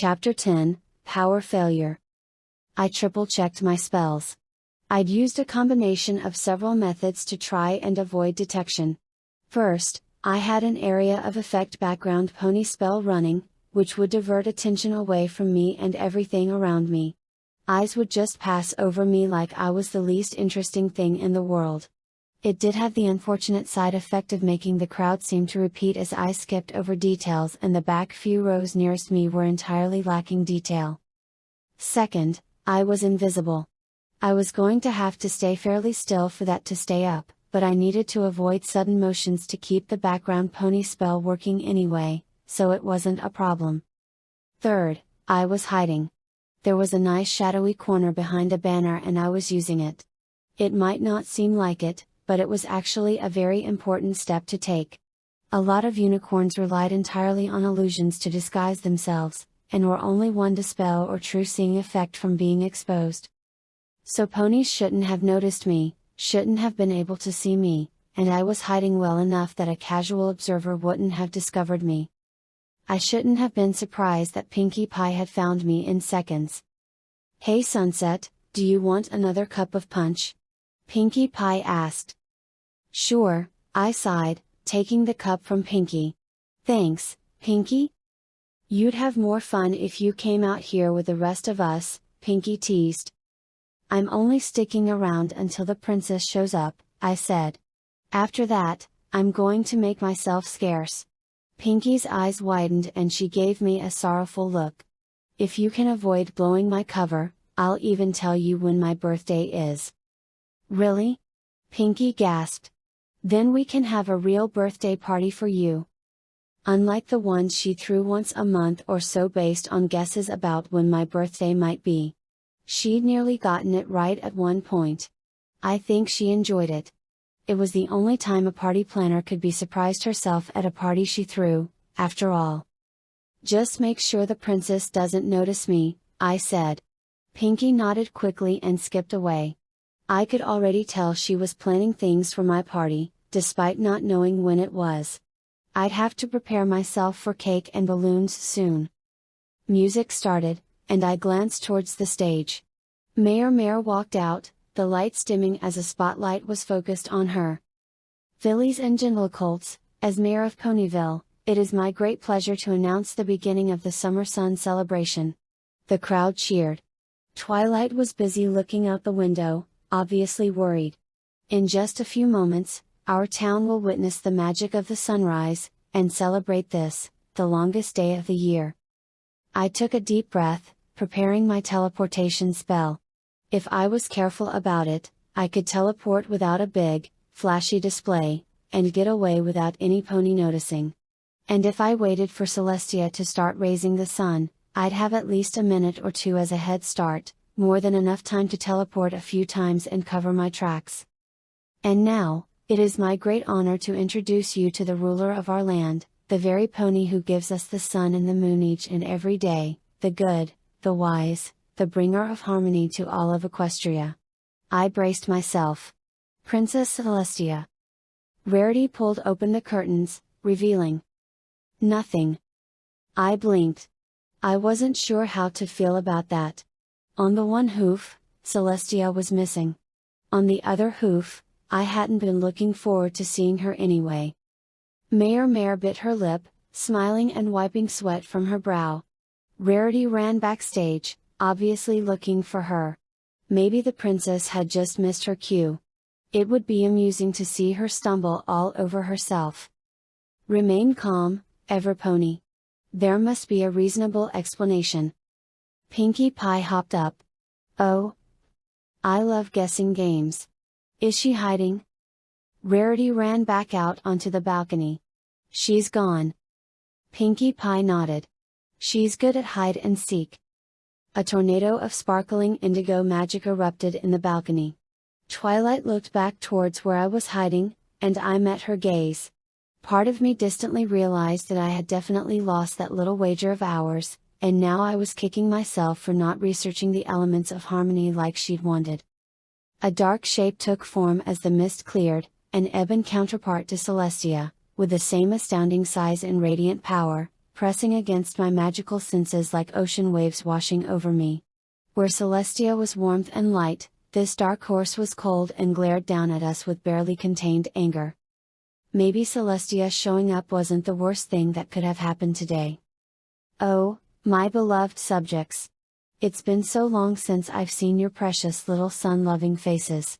Chapter 10, Power Failure. I triple-checked my spells. I'd used a combination of several methods to try and avoid detection. First, I had an area of effect background pony spell running, which would divert attention away from me and everything around me. Eyes would just pass over me like I was the least interesting thing in the world. It did have the unfortunate side effect of making the crowd seem to repeat as I skipped over details, and the back few rows nearest me were entirely lacking detail. Second, I was invisible. I was going to have to stay fairly still for that to stay up, but I needed to avoid sudden motions to keep the background pony spell working anyway, so it wasn't a problem. Third, I was hiding. There was a nice shadowy corner behind a banner and I was using it. It might not seem like it, but it was actually a very important step to take. A lot of unicorns relied entirely on illusions to disguise themselves, and were only one dispel or true seeing effect from being exposed. So ponies shouldn't have noticed me, shouldn't have been able to see me, and I was hiding well enough that a casual observer wouldn't have discovered me. I shouldn't have been surprised that Pinkie Pie had found me in seconds. "Hey Sunset, do you want another cup of punch?" Pinkie Pie asked. "Sure," I sighed, taking the cup from Pinkie. "Thanks, Pinkie? You'd have more fun if you came out here with the rest of us," Pinkie teased. "I'm only sticking around until the princess shows up," I said. "After that, I'm going to make myself scarce." Pinkie's eyes widened and she gave me a sorrowful look. "If you can avoid blowing my cover, I'll even tell you when my birthday is." "Really?" Pinkie gasped. "Then we can have a real birthday party for you." Unlike the ones she threw once a month or so based on guesses about when my birthday might be. She'd nearly gotten it right at one point. I think she enjoyed it. It was the only time a party planner could be surprised herself at a party she threw, after all. "Just make sure the princess doesn't notice me," I said. Pinkie nodded quickly and skipped away. I could already tell she was planning things for my party, despite not knowing when it was. I'd have to prepare myself for cake and balloons soon. Music started, and I glanced towards the stage. Mare walked out, the lights dimming as a spotlight was focused on her. "Fillies and gentlecolts, as Mayor of Ponyville, it is my great pleasure to announce the beginning of the Summer Sun celebration." The crowd cheered. Twilight was busy looking out the window, obviously worried. "In just a few moments, our town will witness the magic of the sunrise, and celebrate this, the longest day of the year." I took a deep breath, preparing my teleportation spell. If I was careful about it, I could teleport without a big, flashy display, and get away without any pony noticing. And if I waited for Celestia to start raising the sun, I'd have at least a minute or two as a head start, more than enough time to teleport a few times and cover my tracks. And now, it is my great honor to introduce you to the ruler of our land, the very pony who gives us the sun and the moon each and every day, the good, the wise, the bringer of harmony to all of Equestria. I braced myself. Princess Celestia. Rarity pulled open the curtains, revealing nothing. I blinked. I wasn't sure how to feel about that. On the one hoof, Celestia was missing. On the other hoof, I hadn't been looking forward to seeing her anyway. Mare bit her lip, smiling and wiping sweat from her brow. Rarity ran backstage, obviously looking for her. Maybe the princess had just missed her cue. It would be amusing to see her stumble all over herself. Remain calm, Everpony. There must be a reasonable explanation. Pinkie Pie hopped up. "Oh, I love guessing games. Is she hiding?" Rarity ran back out onto the balcony. "She's gone." Pinkie Pie nodded. "She's good at hide and seek." A tornado of sparkling indigo magic erupted in the balcony. Twilight looked back towards where I was hiding, and I met her gaze. Part of me distantly realized that I had definitely lost that little wager of ours, and now I was kicking myself for not researching the elements of harmony like she'd wanted. A dark shape took form as the mist cleared, an ebon counterpart to Celestia, with the same astounding size and radiant power, pressing against my magical senses like ocean waves washing over me. Where Celestia was warmth and light, this dark horse was cold and glared down at us with barely contained anger. Maybe Celestia showing up wasn't the worst thing that could have happened today. Oh, my beloved subjects! It's been so long since I've seen your precious little sun-loving faces.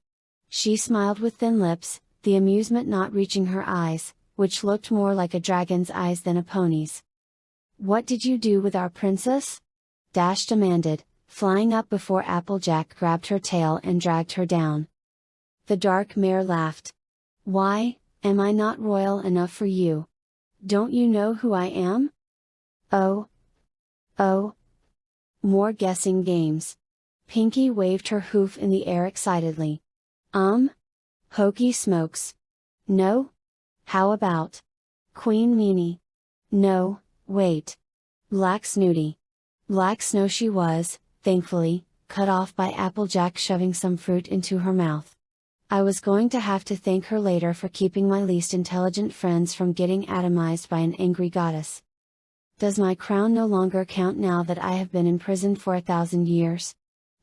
She smiled with thin lips, the amusement not reaching her eyes, which looked more like a dragon's eyes than a pony's. "What did you do with our princess?" Dash demanded, flying up before Applejack grabbed her tail and dragged her down. The dark mare laughed. "Why, am I not royal enough for you? Don't you know who I am?" Oh. More guessing games. Pinky waved her hoof in the air excitedly. Hokey smokes. No? How about Queen Meanie? No, wait. Black Snooty. Black Snow she was, thankfully, cut off by Applejack shoving some fruit into her mouth. I was going to have to thank her later for keeping my least intelligent friends from getting atomized by an angry goddess. Does my crown no longer count now that I have been imprisoned for 1,000 years?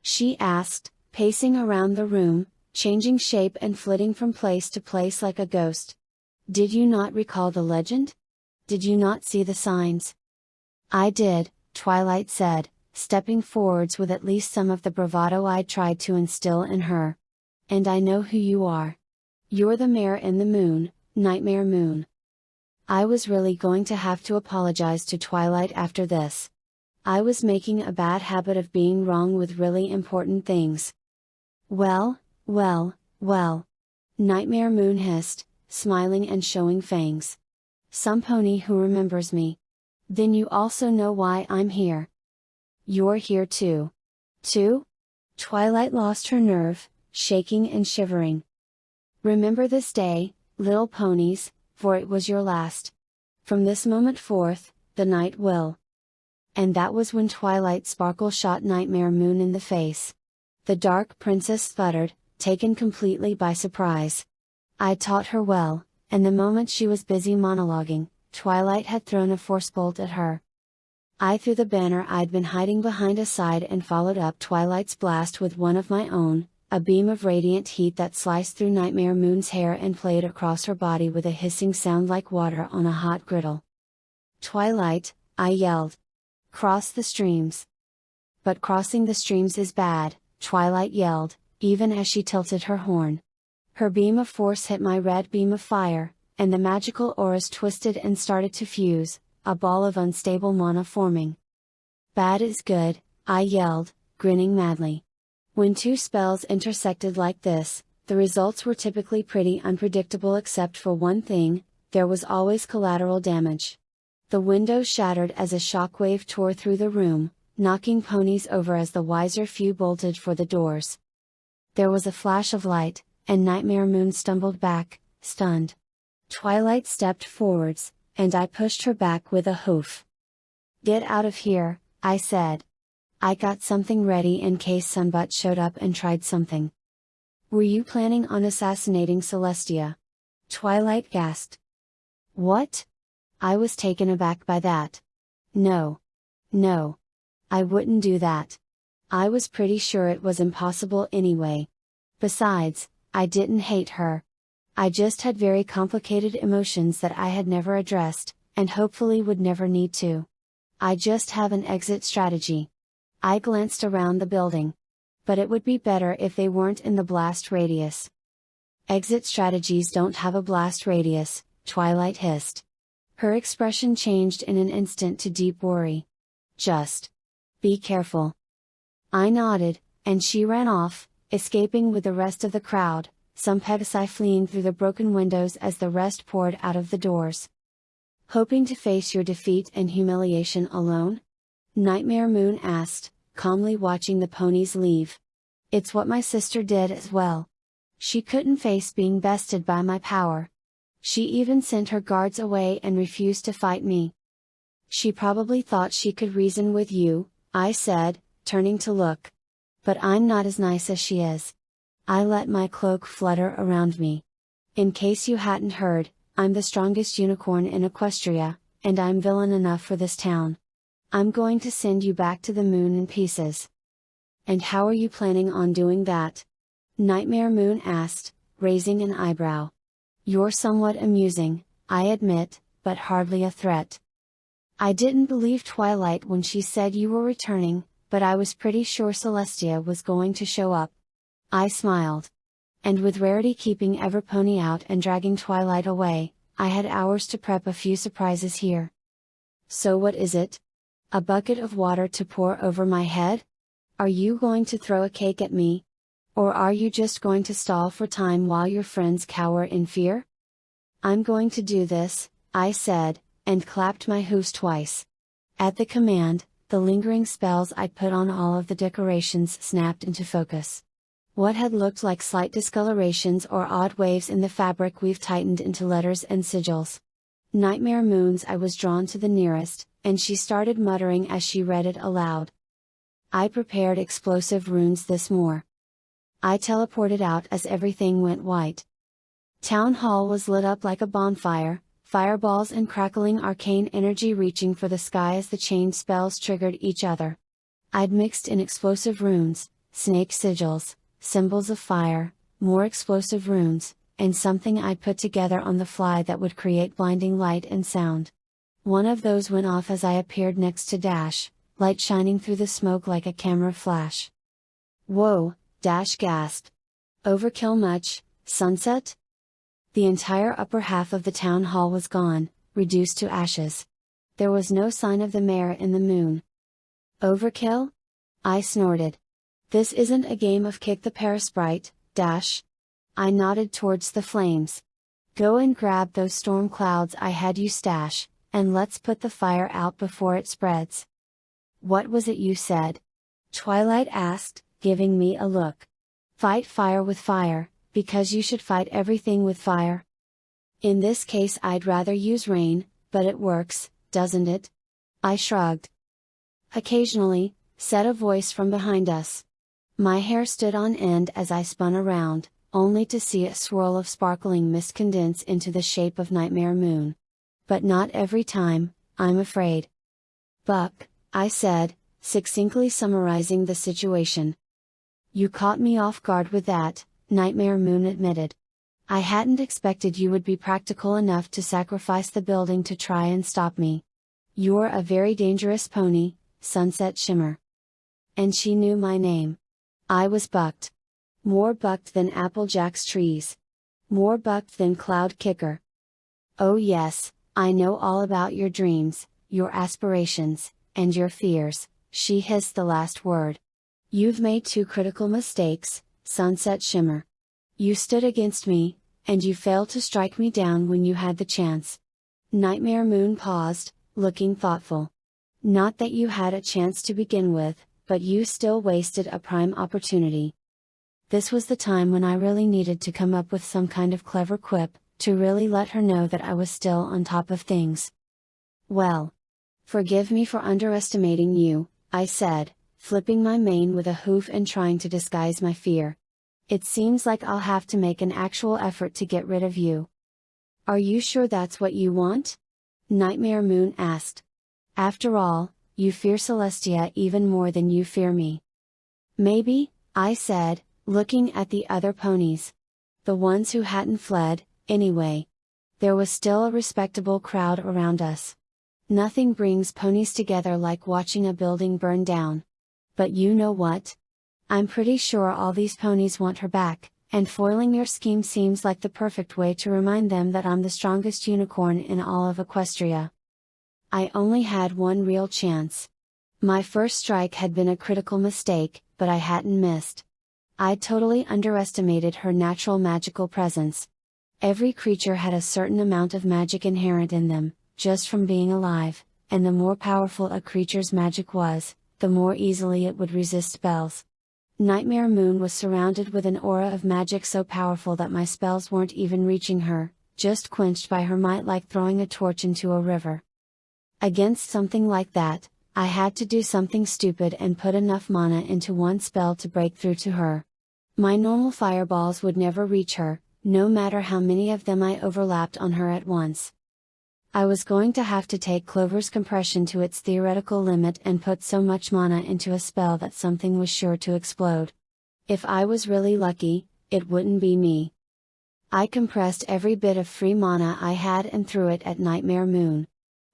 She asked, pacing around the room, changing shape and flitting from place to place like a ghost. Did you not recall the legend? Did you not see the signs? I did, Twilight said, stepping forwards with at least some of the bravado I tried to instill in her. And I know who you are. You're the mare in the moon, Nightmare Moon. I was really going to have to apologize to Twilight after this. I was making a bad habit of being wrong with really important things. Well. Nightmare Moon hissed, smiling and showing fangs. Some pony who remembers me. Then you also know why I'm here. You're here too. Too? Twilight lost her nerve, shaking and shivering. Remember this day, little ponies, for it was your last. From this moment forth, the night will. And that was when Twilight Sparkle shot Nightmare Moon in the face. The dark princess sputtered, taken completely by surprise. I taught her well, and the moment she was busy monologuing, Twilight had thrown a force bolt at her. I threw the banner I'd been hiding behind aside and followed up Twilight's blast with one of my own, a beam of radiant heat that sliced through Nightmare Moon's hair and played across her body with a hissing sound like water on a hot griddle. "Twilight," I yelled. "Cross the streams." "But crossing the streams is bad," Twilight yelled, even as she tilted her horn. Her beam of force hit my red beam of fire, and the magical auras twisted and started to fuse, a ball of unstable mana forming. "Bad is good," I yelled, grinning madly. When two spells intersected like this, the results were typically pretty unpredictable except for one thing: there was always collateral damage. The windows shattered as a shockwave tore through the room, knocking ponies over as the wiser few bolted for the doors. There was a flash of light, and Nightmare Moon stumbled back, stunned. Twilight stepped forwards, and I pushed her back with a hoof. "Get out of here," I said. I got something ready in case Sunbutt showed up and tried something. "Were you planning on assassinating Celestia?" Twilight gasped. "What?" I was taken aback by that. No. I wouldn't do that. I was pretty sure it was impossible anyway. Besides, I didn't hate her. I just had very complicated emotions that I had never addressed, and hopefully would never need to. I just have an exit strategy. I glanced around the building. But it would be better if they weren't in the blast radius. "Exit strategies don't have a blast radius," Twilight hissed. Her expression changed in an instant to deep worry. "Just be careful." I nodded, and she ran off, escaping with the rest of the crowd, some Pegasi fleeing through the broken windows as the rest poured out of the doors. "Hoping to face your defeat and humiliation alone?" Nightmare Moon asked, calmly watching the ponies leave. "It's what my sister did as well. She couldn't face being bested by my power. She even sent her guards away and refused to fight me." "She probably thought she could reason with you," I said, turning to look. "But I'm not as nice as she is." I let my cloak flutter around me. "In case you hadn't heard, I'm the strongest unicorn in Equestria, and I'm villain enough for this town. I'm going to send you back to the moon in pieces. And how are you planning on doing that? Nightmare Moon asked, raising an eyebrow. You're somewhat amusing, I admit, but hardly a threat. I didn't believe Twilight when she said you were returning, but I was pretty sure Celestia was going to show up. I smiled. And with Rarity keeping Everpony out and dragging Twilight away, I had hours to prep a few surprises here. So what is it? A bucket of water to pour over my head? Are you going to throw a cake at me? Or are you just going to stall for time while your friends cower in fear? I'm going to do this, I said, and clapped my hooves twice. At the command, the lingering spells I'd put on all of the decorations snapped into focus. What had looked like slight discolorations or odd waves in the fabric we've tightened into letters and sigils. Nightmare Moon's I was drawn to the nearest, and she started muttering as she read it aloud. I prepared explosive runes this more. I teleported out as everything went white. Town Hall was lit up like a bonfire, fireballs and crackling arcane energy reaching for the sky as the chained spells triggered each other. I'd mixed in explosive runes, snake sigils, symbols of fire, more explosive runes, and something I'd put together on the fly that would create blinding light and sound. One of those went off as I appeared next to Dash, light shining through the smoke like a camera flash. Whoa, Dash gasped. Overkill much, Sunset? The entire upper half of the town hall was gone, reduced to ashes. There was no sign of the mare in the moon. Overkill? I snorted. This isn't a game of kick the parasprite, Dash. I nodded towards the flames. Go and grab those storm clouds I had you stash, and let's put the fire out before it spreads. What was it you said? Twilight asked, giving me a look. Fight fire with fire, because you should fight everything with fire. In this case I'd rather use rain, but it works, doesn't it? I shrugged. Occasionally, said a voice from behind us. My hair stood on end as I spun around, only to see a swirl of sparkling mist condense into the shape of Nightmare Moon. But not every time, I'm afraid. Buck, I said, succinctly summarizing the situation. You caught me off guard with that, Nightmare Moon admitted. I hadn't expected you would be practical enough to sacrifice the building to try and stop me. You're a very dangerous pony, Sunset Shimmer. And she knew my name. I was bucked. More bucked than Applejack's trees. More bucked than Cloud Kicker. Oh yes, I know all about your dreams, your aspirations, and your fears, she hissed the last word. You've made two critical mistakes, Sunset Shimmer. You stood against me, and you failed to strike me down when you had the chance. Nightmare Moon paused, looking thoughtful. Not that you had a chance to begin with, but you still wasted a prime opportunity. This was the time when I really needed to come up with some kind of clever quip, to really let her know that I was still on top of things. Well. Forgive me for underestimating you, I said, flipping my mane with a hoof and trying to disguise my fear. It seems like I'll have to make an actual effort to get rid of you. Are you sure that's what you want? Nightmare Moon asked. After all, you fear Celestia even more than you fear me. Maybe, I said, looking at the other ponies. The ones who hadn't fled, anyway. There was still a respectable crowd around us. Nothing brings ponies together like watching a building burn down. But you know what? I'm pretty sure all these ponies want her back, and foiling your scheme seems like the perfect way to remind them that I'm the strongest unicorn in all of Equestria. I only had one real chance. My first strike had been a critical mistake, but I hadn't missed. I'd totally underestimated her natural magical presence. Every creature had a certain amount of magic inherent in them, just from being alive, and the more powerful a creature's magic was, the more easily it would resist spells. Nightmare Moon was surrounded with an aura of magic so powerful that my spells weren't even reaching her, just quenched by her might like throwing a torch into a river. Against something like that, I had to do something stupid and put enough mana into one spell to break through to her. My normal fireballs would never reach her, no matter how many of them I overlapped on her at once. I was going to have to take Clover's compression to its theoretical limit and put so much mana into a spell that something was sure to explode. If I was really lucky, it wouldn't be me. I compressed every bit of free mana I had and threw it at Nightmare Moon.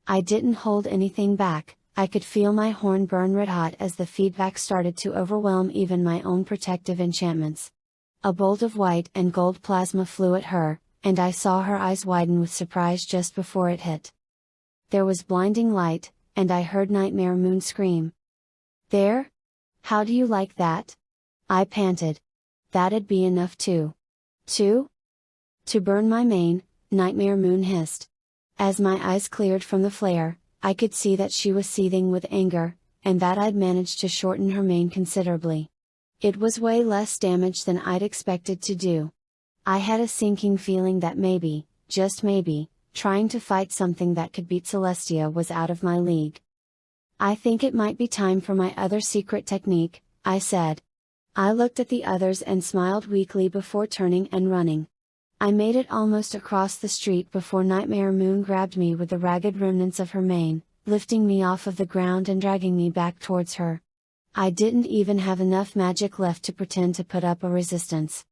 I didn't hold anything back. I could feel my horn burn red hot as the feedback started to overwhelm even my own protective enchantments. A bolt of white and gold plasma flew at her, and I saw her eyes widen with surprise just before it hit. There was blinding light, and I heard Nightmare Moon scream. "There? How do you like that?" I panted. "That'd be enough to burn my main," Nightmare Moon hissed. As my eyes cleared from the flare, I could see that she was seething with anger, and that I'd managed to shorten her main considerably. It was way less damage than I'd expected to do. I had a sinking feeling that maybe, just maybe, trying to fight something that could beat Celestia was out of my league. "I think it might be time for my other secret technique," I said. I looked at the others and smiled weakly before turning and running. I made it almost across the street before Nightmare Moon grabbed me with the ragged remnants of her mane, lifting me off of the ground and dragging me back towards her. I didn't even have enough magic left to pretend to put up a resistance.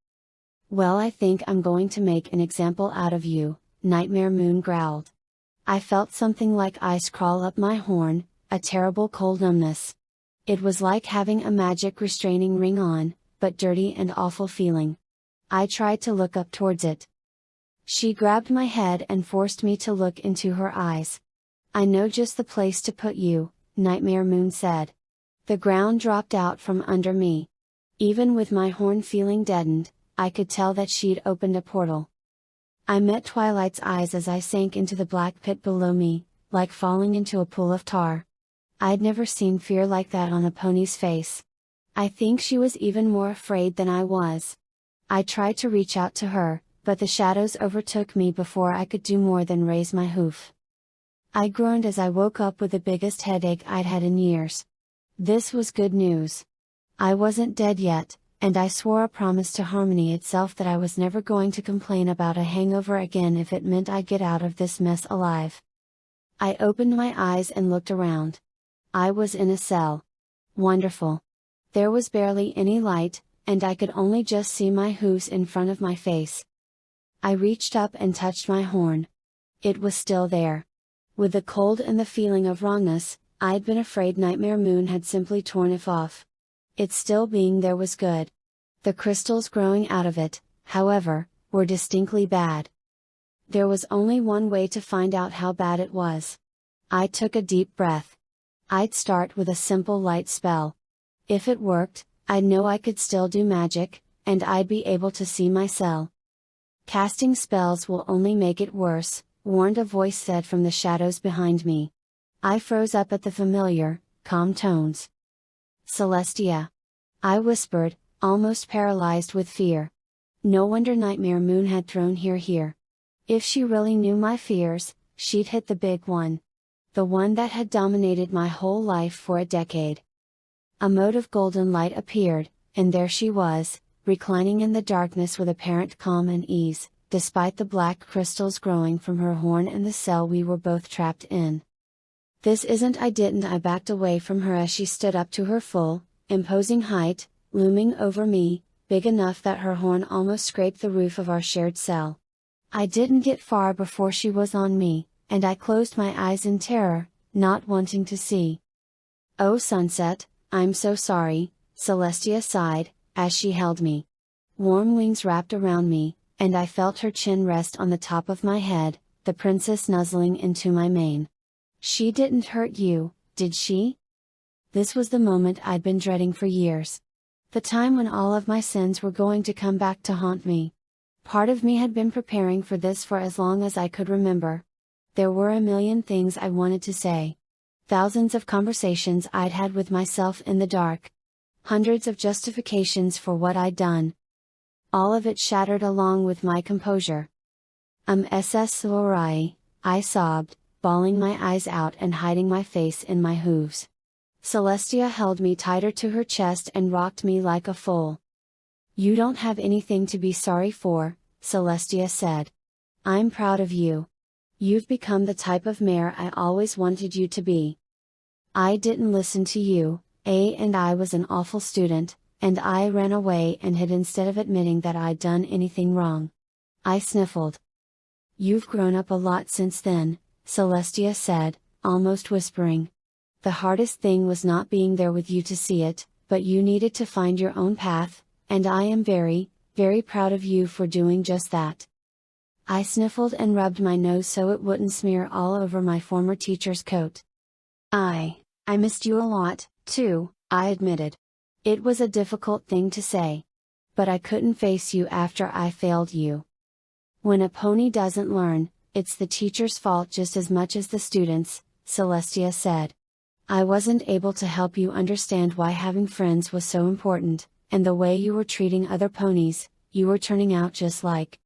"Well, I think I'm going to make an example out of you," Nightmare Moon growled. I felt something like ice crawl up my horn, a terrible cold numbness. It was like having a magic restraining ring on, but dirty and awful feeling. I tried to look up towards it. She grabbed my head and forced me to look into her eyes. "I know just the place to put you," Nightmare Moon said. The ground dropped out from under me. Even with my horn feeling deadened, I could tell that she'd opened a portal. I met Twilight's eyes as I sank into the black pit below me, like falling into a pool of tar. I'd never seen fear like that on a pony's face. I think she was even more afraid than I was. I tried to reach out to her, but the shadows overtook me before I could do more than raise my hoof. I groaned as I woke up with the biggest headache I'd had in years. This was good news. I wasn't dead yet, and I swore a promise to Harmony itself that I was never going to complain about a hangover again if it meant I'd get out of this mess alive. I opened my eyes and looked around. I was in a cell. Wonderful. There was barely any light, and I could only just see my hooves in front of my face. I reached up and touched my horn. It was still there. With the cold and the feeling of wrongness, I'd been afraid Nightmare Moon had simply torn it off. Its still being there was good. The crystals growing out of it, however, were distinctly bad. There was only one way to find out how bad it was. I took a deep breath. I'd start with a simple light spell. If it worked, I'd know I could still do magic, and I'd be able to see my cell. "Casting spells will only make it worse," warned a voice said from the shadows behind me. I froze up at the familiar, calm tones. "Celestia," I whispered, almost paralyzed with fear. No wonder Nightmare Moon had thrown her here. If she really knew my fears, she'd hit the big one. The one that had dominated my whole life for a decade. A mote of golden light appeared, and there she was, reclining in the darkness with apparent calm and ease, despite the black crystals growing from her horn and the cell we were both trapped in. I backed away from her as she stood up to her full, imposing height, looming over me, big enough that her horn almost scraped the roof of our shared cell. I didn't get far before she was on me, and I closed my eyes in terror, not wanting to see. "Oh Sunset, I'm so sorry," Celestia sighed, as she held me. Warm wings wrapped around me, and I felt her chin rest on the top of my head, the princess nuzzling into my mane. "She didn't hurt you, did she?" This was the moment I'd been dreading for years. The time when all of my sins were going to come back to haunt me. Part of me had been preparing for this for as long as I could remember. There were a million things I wanted to say. Thousands of conversations I'd had with myself in the dark. Hundreds of justifications for what I'd done. All of it shattered along with my composure. SS Sorai, I sobbed, bawling my eyes out and hiding my face in my hooves. Celestia held me tighter to her chest and rocked me like a foal. "You don't have anything to be sorry for," Celestia said. "I'm proud of you. You've become the type of mare I always wanted you to be. I didn't listen to you, and I was an awful student, and I ran away and hid instead of admitting that I'd done anything wrong. I sniffled. You've grown up a lot since then, Celestia said, almost whispering. The hardest thing was not being there with you to see it, but you needed to find your own path, and I am very, very proud of you for doing just that. I sniffled and rubbed my nose so it wouldn't smear all over my former teacher's coat. I missed you a lot, too, I admitted. It was a difficult thing to say. But I couldn't face you after I failed you. When a pony doesn't learn, it's the teacher's fault just as much as the students', Celestia said. I wasn't able to help you understand why having friends was so important, and the way you were treating other ponies, you were turning out just like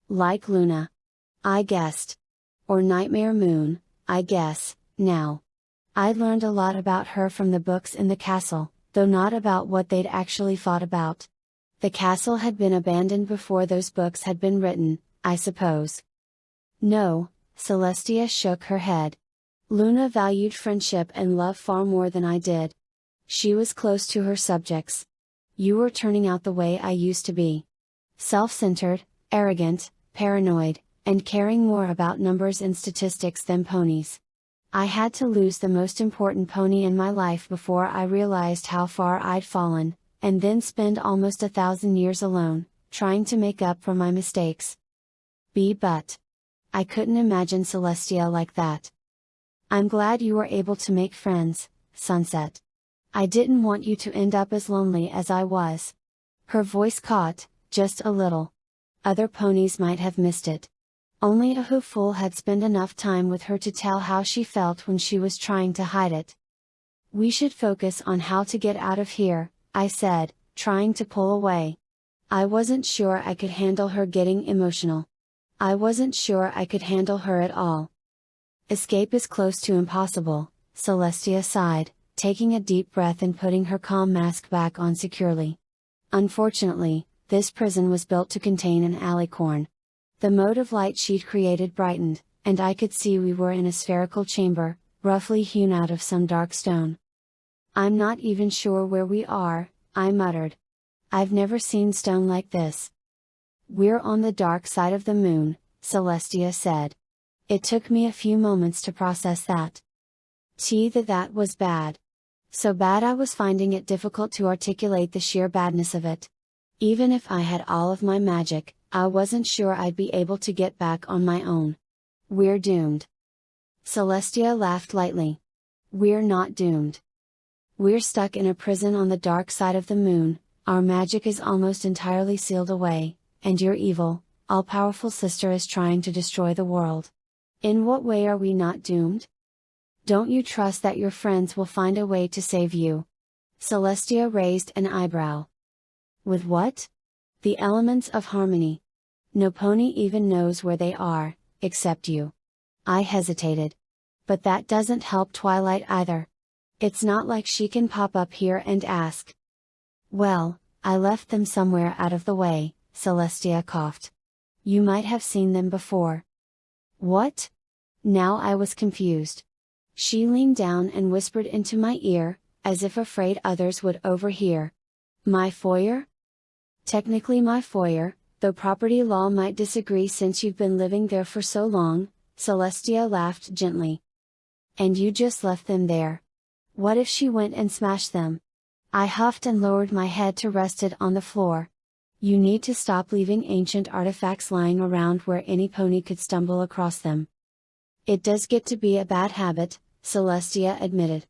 Luna. I guessed. Or Nightmare Moon, I guess, now. I'd learned a lot about her from the books in the castle, though not about what they'd actually fought about. The castle had been abandoned before those books had been written, I suppose. No, Celestia shook her head. Luna valued friendship and love far more than I did. She was close to her subjects. You were turning out the way I used to be. Self-centered, arrogant, paranoid, and caring more about numbers and statistics than ponies. I had to lose the most important pony in my life before I realized how far I'd fallen, and then spend almost 1,000 years alone, trying to make up for my mistakes. But I couldn't imagine Celestia like that. I'm glad you were able to make friends, Sunset. I didn't want you to end up as lonely as I was. Her voice caught, just a little. Other ponies might have missed it. Only a hoofful had spent enough time with her to tell how she felt when she was trying to hide it. We should focus on how to get out of here, I said, trying to pull away. I wasn't sure I could handle her getting emotional. I wasn't sure I could handle her at all. Escape is close to impossible, Celestia sighed, taking a deep breath and putting her calm mask back on securely. Unfortunately, this prison was built to contain an alicorn. The mode of light she'd created brightened, and I could see we were in a spherical chamber, roughly hewn out of some dark stone. I'm not even sure where we are, I muttered. I've never seen stone like this. We're on the dark side of the moon, Celestia said. It took me a few moments to process that. That was bad. So bad I was finding it difficult to articulate the sheer badness of it. Even if I had all of my magic, I wasn't sure I'd be able to get back on my own. We're doomed. Celestia laughed lightly. We're not doomed. We're stuck in a prison on the dark side of the moon, our magic is almost entirely sealed away, and your evil, all-powerful sister is trying to destroy the world. In what way are we not doomed? Don't you trust that your friends will find a way to save you? Celestia raised an eyebrow. With what? The elements of harmony. No pony even knows where they are, except you. I hesitated. But that doesn't help Twilight either. It's not like she can pop up here and ask. Well, I left them somewhere out of the way, Celestia coughed. You might have seen them before. What? Now I was confused. She leaned down and whispered into my ear, as if afraid others would overhear. My foyer? Technically my foyer, though property law might disagree since you've been living there for so long, Celestia laughed gently. And you just left them there. What if she went and smashed them? I huffed and lowered my head to rest it on the floor. You need to stop leaving ancient artifacts lying around where any pony could stumble across them. It does get to be a bad habit, Celestia admitted.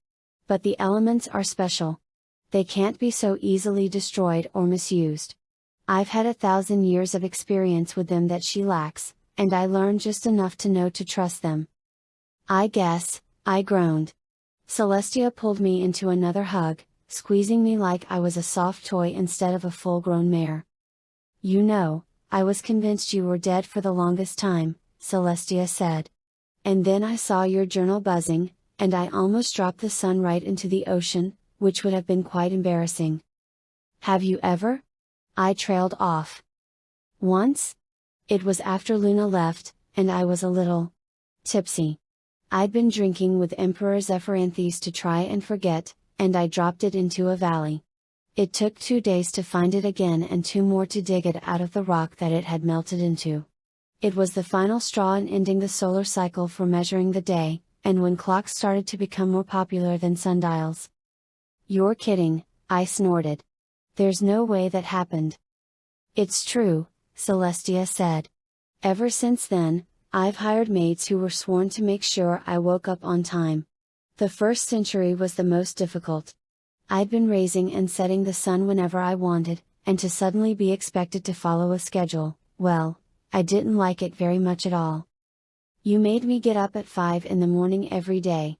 But the elements are special. They can't be so easily destroyed or misused. I've had 1,000 years of experience with them that she lacks, and I learned just enough to know to trust them. I guess, I groaned. Celestia pulled me into another hug, squeezing me like I was a soft toy instead of a full-grown mare. You know, I was convinced you were dead for the longest time, Celestia said. And then I saw your journal buzzing, and I almost dropped the sun right into the ocean, which would have been quite embarrassing. Have you ever? I trailed off. Once? It was after Luna left, and I was a little tipsy. I'd been drinking with Emperor Zephyranthes to try and forget, and I dropped it into a valley. It took 2 days to find it again and 2 more to dig it out of the rock that it had melted into. It was the final straw in ending the solar cycle for measuring the day, and when clocks started to become more popular than sundials. "You're kidding," I snorted. "There's no way that happened." "It's true," Celestia said. "Ever since then, I've hired maids who were sworn to make sure I woke up on time. The first century was the most difficult. I'd been raising and setting the sun whenever I wanted, and to suddenly be expected to follow a schedule, well, I didn't like it very much at all. You made me get up at 5 in the morning every day.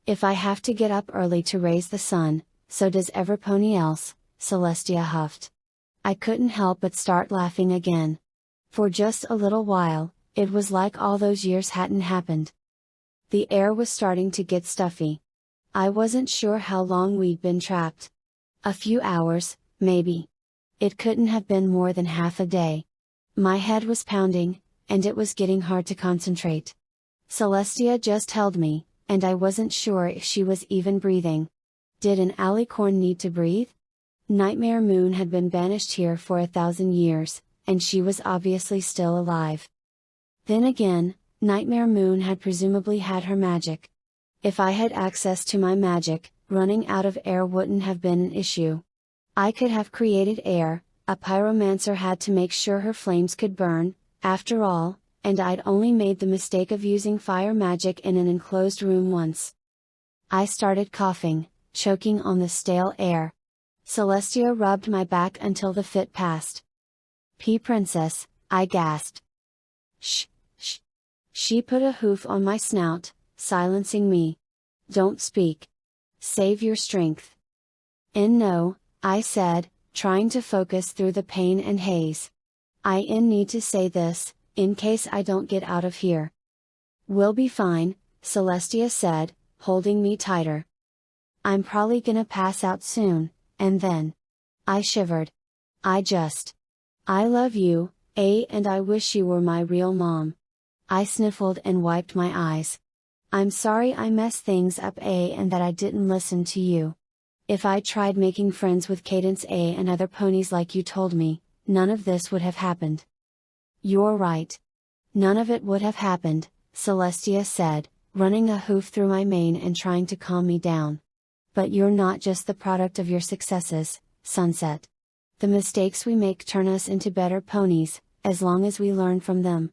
If I have to get up early to raise the sun, so does everypony else," Celestia huffed. I couldn't help but start laughing again. For just a little while, it was like all those years hadn't happened. The air was starting to get stuffy. I wasn't sure how long we'd been trapped. A few hours, maybe. It couldn't have been more than half a day. My head was pounding, and it was getting hard to concentrate. Celestia just held me, and I wasn't sure if she was even breathing. Did an alicorn need to breathe? Nightmare Moon had been banished here for 1,000 years, and she was obviously still alive. Then again, Nightmare Moon had presumably had her magic. If I had access to my magic, running out of air wouldn't have been an issue. I could have created air, a pyromancer had to make sure her flames could burn, after all, and I'd only made the mistake of using fire magic in an enclosed room once. I started coughing, choking on the stale air. Celestia rubbed my back until the fit passed. "Princess," I gasped. "Shh, shh." She put a hoof on my snout, silencing me. "Don't speak. Save your strength." "No," I said, trying to focus through the pain and haze. "I need to say this, in case I don't get out of here." "We'll be fine," Celestia said, holding me tighter. "I'm probably gonna pass out soon, and then." I shivered. I love you, and I wish you were my real mom." I sniffled and wiped my eyes. "I'm sorry I messed things up, and that I didn't listen to you. If I tried making friends with Cadence and other ponies like you told me, none of this would have happened." "You're right. None of it would have happened," Celestia said, running a hoof through my mane and trying to calm me down. "But you're not just the product of your successes, Sunset. The mistakes we make turn us into better ponies, as long as we learn from them.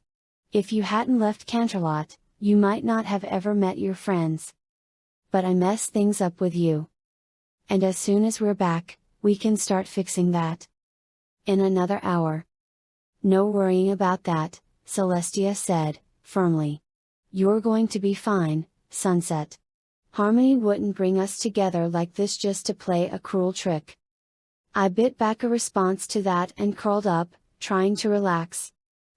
If you hadn't left Canterlot, you might not have ever met your friends. But I messed things up with you. And as soon as we're back, we can start fixing that. In another hour." "No worrying about that," Celestia said, firmly. "You're going to be fine, Sunset. Harmony wouldn't bring us together like this just to play a cruel trick." I bit back a response to that and curled up, trying to relax.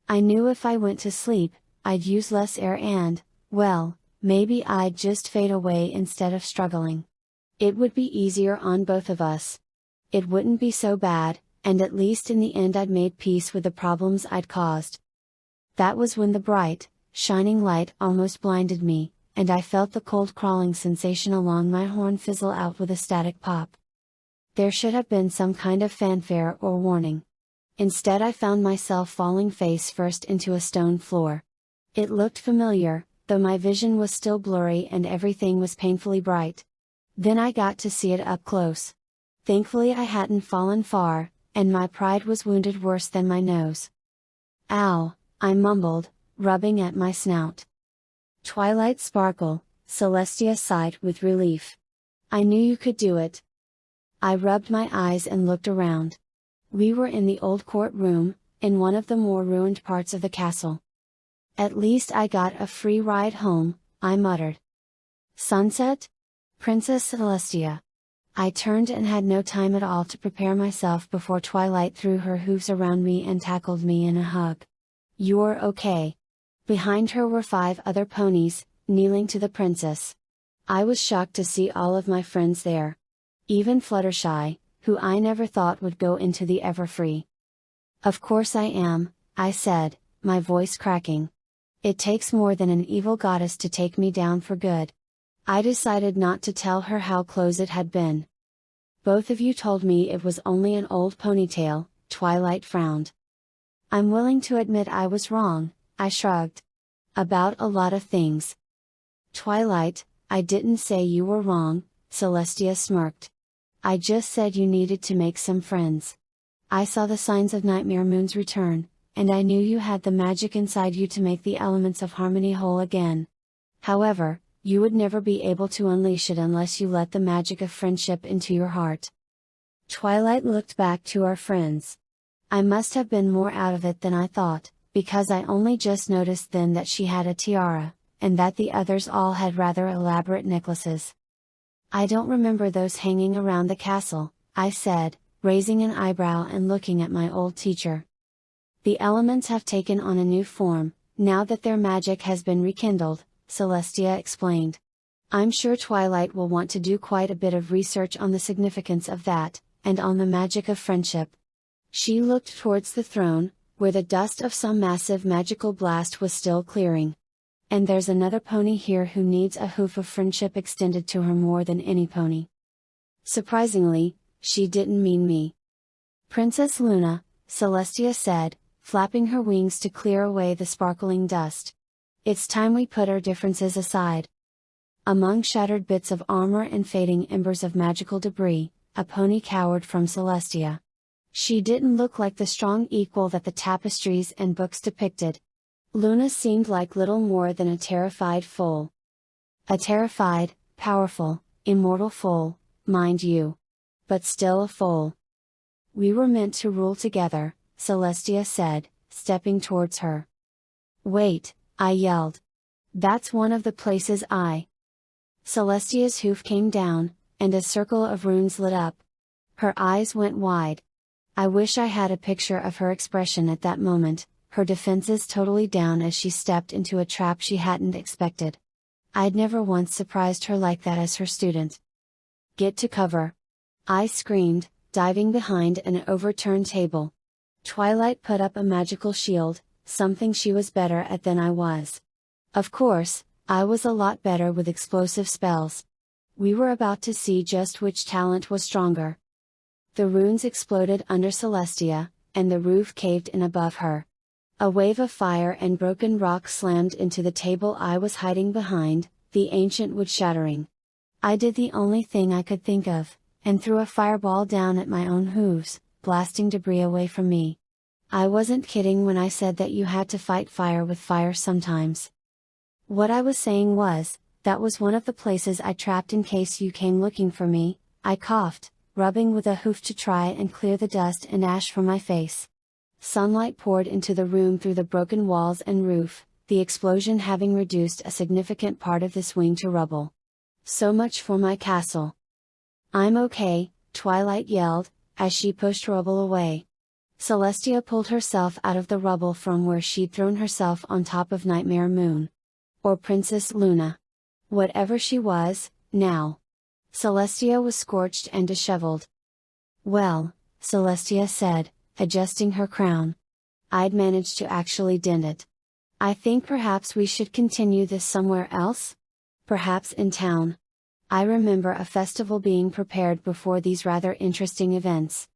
I knew if I went to sleep, I'd use less air and, well, maybe I'd just fade away instead of struggling. It would be easier on both of us. It wouldn't be so bad, and at least in the end I'd made peace with the problems I'd caused. That was when the bright, shining light almost blinded me, and I felt the cold crawling sensation along my horn fizzle out with a static pop. There should have been some kind of fanfare or warning. Instead I found myself falling face first into a stone floor. It looked familiar, though my vision was still blurry and everything was painfully bright. Then I got to see it up close. Thankfully I hadn't fallen far, and my pride was wounded worse than my nose. "Ow," I mumbled, rubbing at my snout. "Twilight Sparkle," Celestia sighed with relief. "I knew you could do it." I rubbed my eyes and looked around. We were in the old courtroom, in one of the more ruined parts of the castle. "At least I got a free ride home," I muttered. "Sunset? Princess Celestia." I turned and had no time at all to prepare myself before Twilight threw her hooves around me and tackled me in a hug. "You're okay." Behind her were 5 other ponies, kneeling to the princess. I was shocked to see all of my friends there. Even Fluttershy, who I never thought would go into the Everfree. "Of course I am," I said, my voice cracking. It takes more than an evil goddess to take me down for good. I decided not to tell her how close it had been. Both of you told me it was only an old ponytail, Twilight frowned. I'm willing to admit I was wrong, I shrugged. About a lot of things. Twilight, I didn't say you were wrong, Celestia smirked. I just said you needed to make some friends. I saw the signs of Nightmare Moon's return, and I knew you had the magic inside you to make the elements of harmony whole again. However, you would never be able to unleash it unless you let the magic of friendship into your heart. Twilight looked back to our friends. I must have been more out of it than I thought, because I only just noticed then that she had a tiara, and that the others all had rather elaborate necklaces. I don't remember those hanging around the castle, I said, raising an eyebrow and looking at my old teacher. The elements have taken on a new form, now that their magic has been rekindled, Celestia explained. I'm sure Twilight will want to do quite a bit of research on the significance of that, and on the magic of friendship. She looked towards the throne, where the dust of some massive magical blast was still clearing. And there's another pony here who needs a hoof of friendship extended to her more than any pony. Surprisingly, she didn't mean me. Princess Luna, Celestia said, flapping her wings to clear away the sparkling dust. It's time we put our differences aside. Among shattered bits of armor and fading embers of magical debris, a pony cowered from Celestia. She didn't look like the strong equal that the tapestries and books depicted. Luna seemed like little more than a terrified foal. A terrified, powerful, immortal foal, mind you. But still a foal. We were meant to rule together, Celestia said, stepping towards her. Wait, I yelled. That's one of the places Celestia's hoof came down, and a circle of runes lit up. Her eyes went wide. I wish I had a picture of her expression at that moment, her defenses totally down as she stepped into a trap she hadn't expected. I'd never once surprised her like that as her student. Get to cover! I screamed, diving behind an overturned table. Twilight put up a magical shield, something she was better at than I was. Of course, I was a lot better with explosive spells. We were about to see just which talent was stronger. The runes exploded under Celestia, and the roof caved in above her. A wave of fire and broken rock slammed into the table I was hiding behind, the ancient wood shattering. I did the only thing I could think of, and threw a fireball down at my own hooves, blasting debris away from me. I wasn't kidding when I said that you had to fight fire with fire sometimes. What I was saying was, that was one of the places I trapped in case you came looking for me, I coughed, rubbing with a hoof to try and clear the dust and ash from my face. Sunlight poured into the room through the broken walls and roof, the explosion having reduced a significant part of this wing to rubble. So much for my castle. I'm okay, Twilight yelled, as she pushed rubble away. Celestia pulled herself out of the rubble from where she'd thrown herself on top of Nightmare Moon. Or Princess Luna. Whatever she was, now. Celestia was scorched and disheveled. Well, Celestia said, adjusting her crown. I'd managed to actually dent it. I think perhaps we should continue this somewhere else? Perhaps in town. I remember a festival being prepared before these rather interesting events.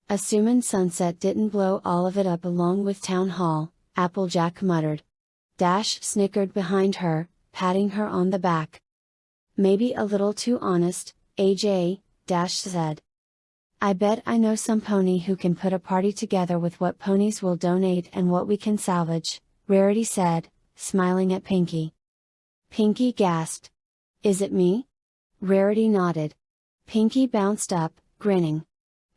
Assuming Sunset didn't blow all of it up along with Town Hall, Applejack muttered. Dash snickered behind her, patting her on the back. Maybe a little too honest, AJ, Dash said. I bet I know some pony who can put a party together with what ponies will donate and what we can salvage, Rarity said, smiling at Pinky. Pinky gasped. Is it me? Rarity nodded. Pinky bounced up, grinning.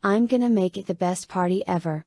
I'm gonna make it the best party ever.